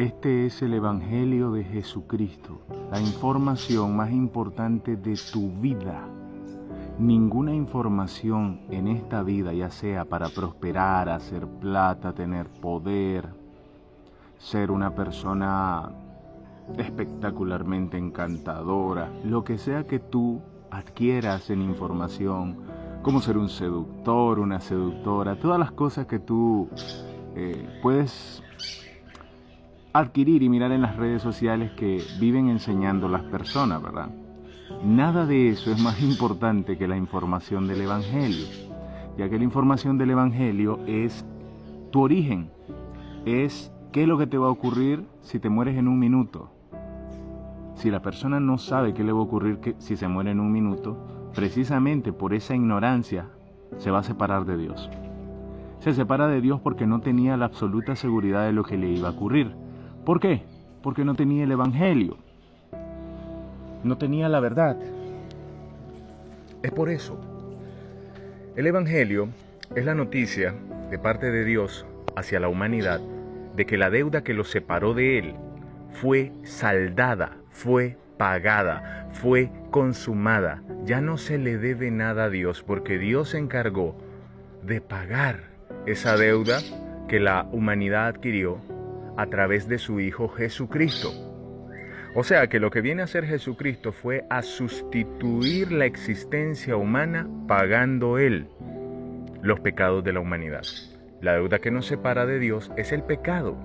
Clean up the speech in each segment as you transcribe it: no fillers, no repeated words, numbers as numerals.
Este es el Evangelio de Jesucristo, la información más importante de tu vida. Ninguna información en esta vida, ya sea para prosperar, hacer plata, tener poder, ser una persona espectacularmente encantadora, lo que sea que tú adquieras en información, como ser un seductor, una seductora, todas las cosas que tú puedes adquirir y mirar en las redes sociales que viven enseñando las personas, ¿verdad? Nada de eso es más importante que la información del Evangelio, ya que la información del Evangelio es tu origen, es qué es lo que te va a ocurrir si te mueres en un minuto. Si la persona no sabe qué le va a ocurrir si se muere en un minuto, precisamente por esa ignorancia se va a separar de Dios. Se separa de Dios porque no tenía la absoluta seguridad de lo que le iba a ocurrir. ¿Por qué? Porque no tenía el Evangelio. No tenía la verdad. Es por eso. El Evangelio es la noticia de parte de Dios hacia la humanidad de que la deuda que los separó de Él fue saldada, fue pagada, fue consumada. Ya no se le debe nada a Dios porque Dios se encargó de pagar esa deuda que la humanidad adquirió a través de su Hijo Jesucristo. O sea que lo que viene a hacer Jesucristo fue a sustituir la existencia humana pagando Él los pecados de la humanidad. La deuda que nos separa de Dios es el pecado.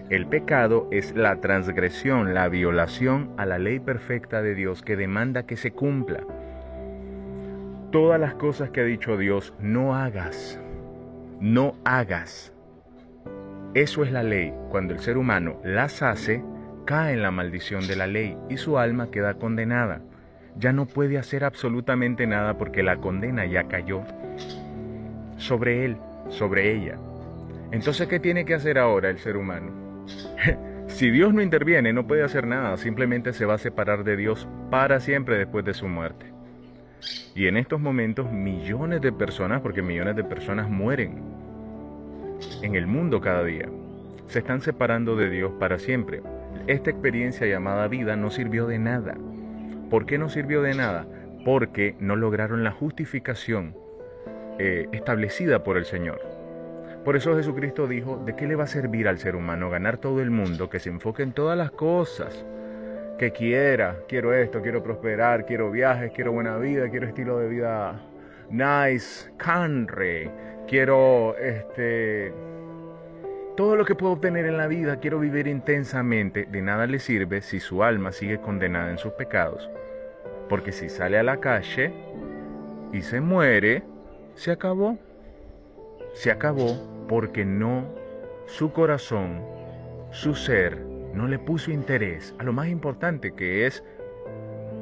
El pecado es la transgresión, la violación a la ley perfecta de Dios que demanda que se cumpla. Todas las cosas que ha dicho Dios, no hagas. No hagas. Eso es la ley. Cuando el ser humano las hace, cae en la maldición de la ley y su alma queda condenada. Ya no puede hacer absolutamente nada porque la condena ya cayó sobre él, sobre ella. Entonces, ¿qué tiene que hacer ahora el ser humano? Si Dios no interviene, no puede hacer nada. Simplemente se va a separar de Dios para siempre después de su muerte. Y en estos momentos millones de personas, porque millones de personas mueren en el mundo cada día, se están separando de Dios para siempre. Esta experiencia llamada vida no sirvió de nada. ¿Por qué no sirvió de nada? Porque no lograron la justificación establecida por el Señor. Por eso Jesucristo dijo, ¿de qué le va a servir al ser humano ganar todo el mundo, que se enfoque en todas las cosas que quiera? Quiero esto, quiero prosperar, quiero viajes, quiero buena vida, quiero estilo de vida nice, country, quiero todo lo que puedo obtener en la vida, quiero vivir intensamente. De nada le sirve si su alma sigue condenada en sus pecados. Porque si sale a la calle y se muere, se acabó. Se acabó porque su corazón, su ser, no le puso interés a lo más importante, que es,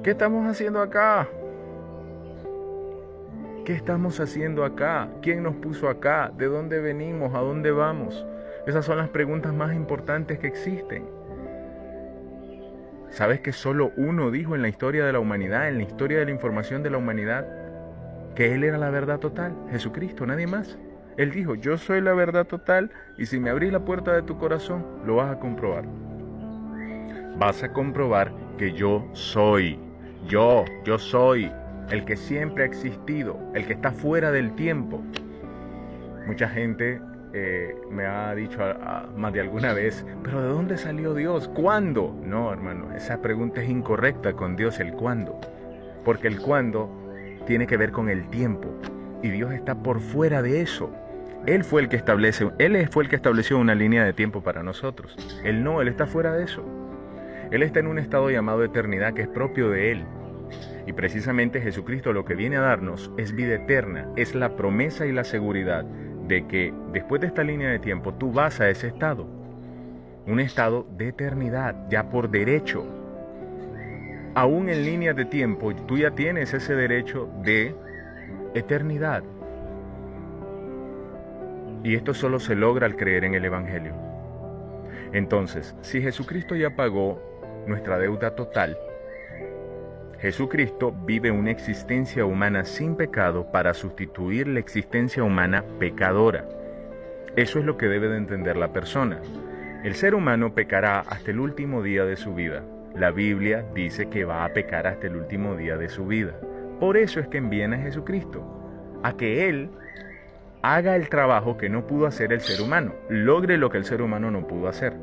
¿qué estamos haciendo acá? ¿Qué estamos haciendo acá? ¿Quién nos puso acá? ¿De dónde venimos? ¿A dónde vamos? Esas son las preguntas más importantes que existen. ¿Sabes que solo uno dijo en la historia de la humanidad, en la historia de la información de la humanidad, que Él era la verdad total? Jesucristo, nadie más. Él dijo, yo soy la verdad total y si me abrís la puerta de tu corazón, lo vas a comprobar. Vas a comprobar que yo soy el que siempre ha existido, el que está fuera del tiempo. Mucha gente me ha dicho más de alguna vez, pero ¿de dónde salió Dios? ¿Cuándo? No, hermano, esa pregunta es incorrecta con Dios, el cuándo. Porque el cuándo tiene que ver con el tiempo. Y Dios está por fuera de eso. Él fue el que estableció una línea de tiempo para nosotros. Él está fuera de eso. Él está en un estado llamado eternidad que es propio de Él. Y precisamente Jesucristo lo que viene a darnos es vida eterna, es la promesa y la seguridad de que después de esta línea de tiempo tú vas a ese estado, un estado de eternidad, ya por derecho. Aún en línea de tiempo tú ya tienes ese derecho de eternidad. Y esto solo se logra al creer en el Evangelio. Entonces, si Jesucristo ya pagó nuestra deuda total, Jesucristo vive una existencia humana sin pecado para sustituir la existencia humana pecadora. Eso es lo que debe de entender la persona. El ser humano pecará hasta el último día de su vida. La Biblia dice que va a pecar hasta el último día de su vida. Por eso es que envían a Jesucristo, a que Él haga el trabajo que no pudo hacer el ser humano, logre lo que el ser humano no pudo hacer.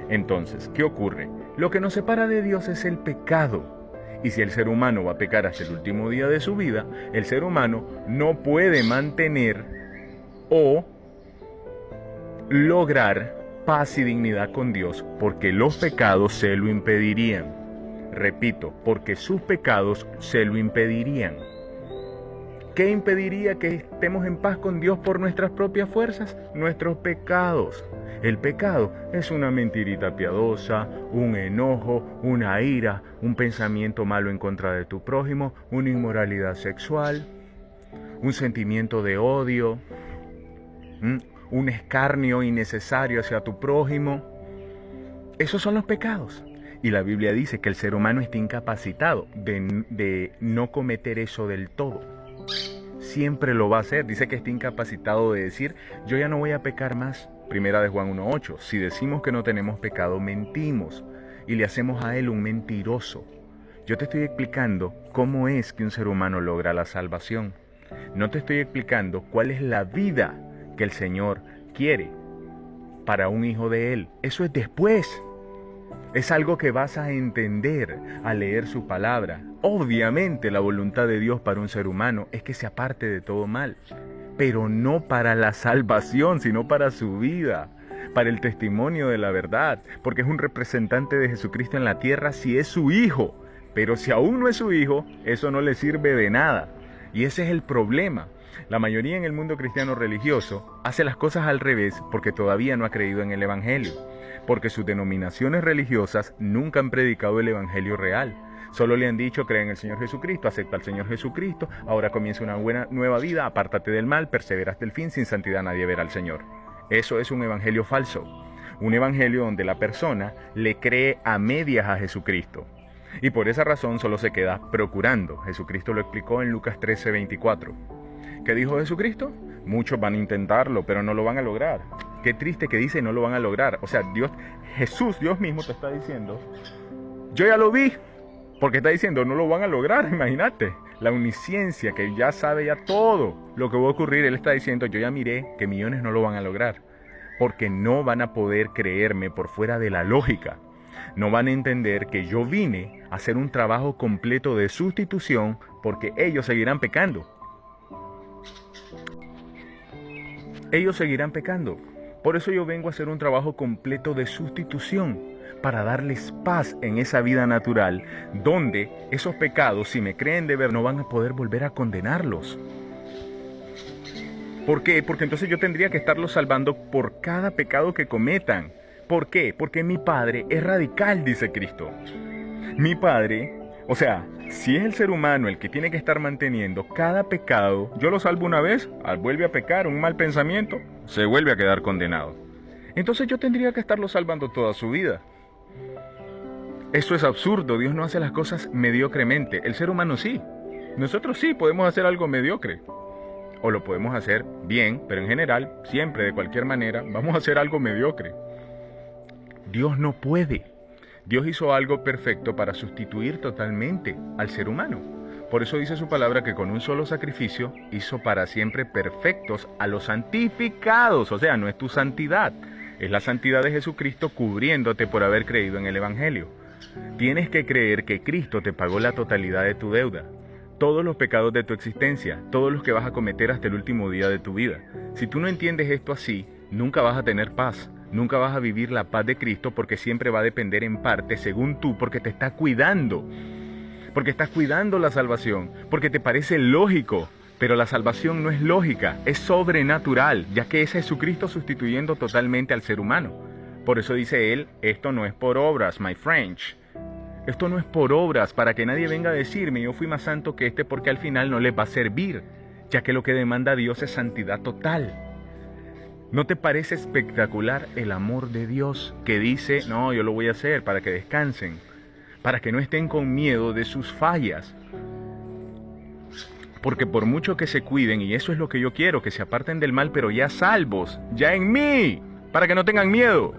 Entonces, ¿qué ocurre? Lo que nos separa de Dios es el pecado. Y si el ser humano va a pecar hasta el último día de su vida, el ser humano no puede mantener o lograr paz y dignidad con Dios, porque los pecados se lo impedirían. Repito, porque sus pecados se lo impedirían. ¿Qué impediría que estemos en paz con Dios por nuestras propias fuerzas? Nuestros pecados. El pecado es una mentirita piadosa, un enojo, una ira, un pensamiento malo en contra de tu prójimo, una inmoralidad sexual, un sentimiento de odio, un escarnio innecesario hacia tu prójimo. Esos son los pecados. Y la Biblia dice que el ser humano está incapacitado de no cometer eso del todo. Siempre lo va a hacer. Dice que está incapacitado de decir, yo ya no voy a pecar más. Primera de Juan 1:8. Si decimos que no tenemos pecado, mentimos y le hacemos a él un mentiroso. Yo te estoy explicando cómo es que un ser humano logra la salvación. No te estoy explicando cuál es la vida que el Señor quiere para un hijo de Él. Eso es después. Es algo que vas a entender al leer su palabra. Obviamente la voluntad de Dios para un ser humano es que se aparte de todo mal, pero no para la salvación, sino para su vida, para el testimonio de la verdad, porque es un representante de Jesucristo en la tierra si es su hijo, pero si aún no es su hijo, eso no le sirve de nada. Y ese es el problema. La mayoría en el mundo cristiano religioso hace las cosas al revés porque todavía no ha creído en el Evangelio, porque sus denominaciones religiosas nunca han predicado el Evangelio real. Solo le han dicho, cree en el Señor Jesucristo, acepta al Señor Jesucristo, ahora comienza una nueva vida, apártate del mal, persevera hasta el fin, sin santidad nadie verá al Señor. Eso es un evangelio falso, un evangelio donde la persona le cree a medias a Jesucristo. Y por esa razón solo se queda procurando. Jesucristo lo explicó en Lucas 13:24. ¿Qué dijo Jesucristo? Muchos van a intentarlo, pero no lo van a lograr. Qué triste que dice no lo van a lograr. O sea, Jesús, Dios mismo te está diciendo, yo ya lo vi. Porque está diciendo, no lo van a lograr, imagínate. La omnisciencia, que ya sabe ya todo lo que va a ocurrir. Él está diciendo, yo ya miré que millones no lo van a lograr. Porque no van a poder creerme por fuera de la lógica. No van a entender que yo vine a hacer un trabajo completo de sustitución porque ellos seguirán pecando. Ellos seguirán pecando. Por eso yo vengo a hacer un trabajo completo de sustitución, para darles paz en esa vida natural, donde esos pecados, si me creen de ver, no van a poder volver a condenarlos. ¿Por qué? Porque entonces yo tendría que estarlos salvando por cada pecado que cometan. ¿Por qué? Porque mi Padre es radical, dice Cristo. Mi Padre, o sea, si es el ser humano el que tiene que estar manteniendo cada pecado, yo lo salvo una vez, vuelve a pecar, un mal pensamiento, se vuelve a quedar condenado. Entonces yo tendría que estarlo salvando toda su vida. Eso es absurdo. Dios no hace las cosas mediocremente. El ser humano sí. Nosotros sí podemos hacer algo mediocre. O lo podemos hacer bien, pero en general, siempre, de cualquier manera, vamos a hacer algo mediocre. Dios no puede. Dios hizo algo perfecto para sustituir totalmente al ser humano. Por eso dice su palabra que con un solo sacrificio hizo para siempre perfectos a los santificados. O sea, no es tu santidad, es la santidad de Jesucristo cubriéndote por haber creído en el Evangelio. Tienes que creer que Cristo te pagó la totalidad de tu deuda, todos los pecados de tu existencia, todos los que vas a cometer hasta el último día de tu vida. Si tú no entiendes esto así, nunca vas a tener paz, nunca vas a vivir la paz de Cristo, porque siempre va a depender en parte según tú, porque te está cuidando, porque estás cuidando la salvación, porque te parece lógico, pero la salvación no es lógica, es sobrenatural, ya que es Jesucristo sustituyendo totalmente al ser humano. Por eso dice él, esto no es por obras, my French. Esto no es por obras, para que nadie venga a decirme, yo fui más santo que este, porque al final no les va a servir, ya que lo que demanda Dios es santidad total. ¿No te parece espectacular el amor de Dios que dice, no, yo lo voy a hacer para que descansen, para que no estén con miedo de sus fallas? Porque por mucho que se cuiden, y eso es lo que yo quiero, que se aparten del mal, pero ya salvos, ya en mí, para que no tengan miedo.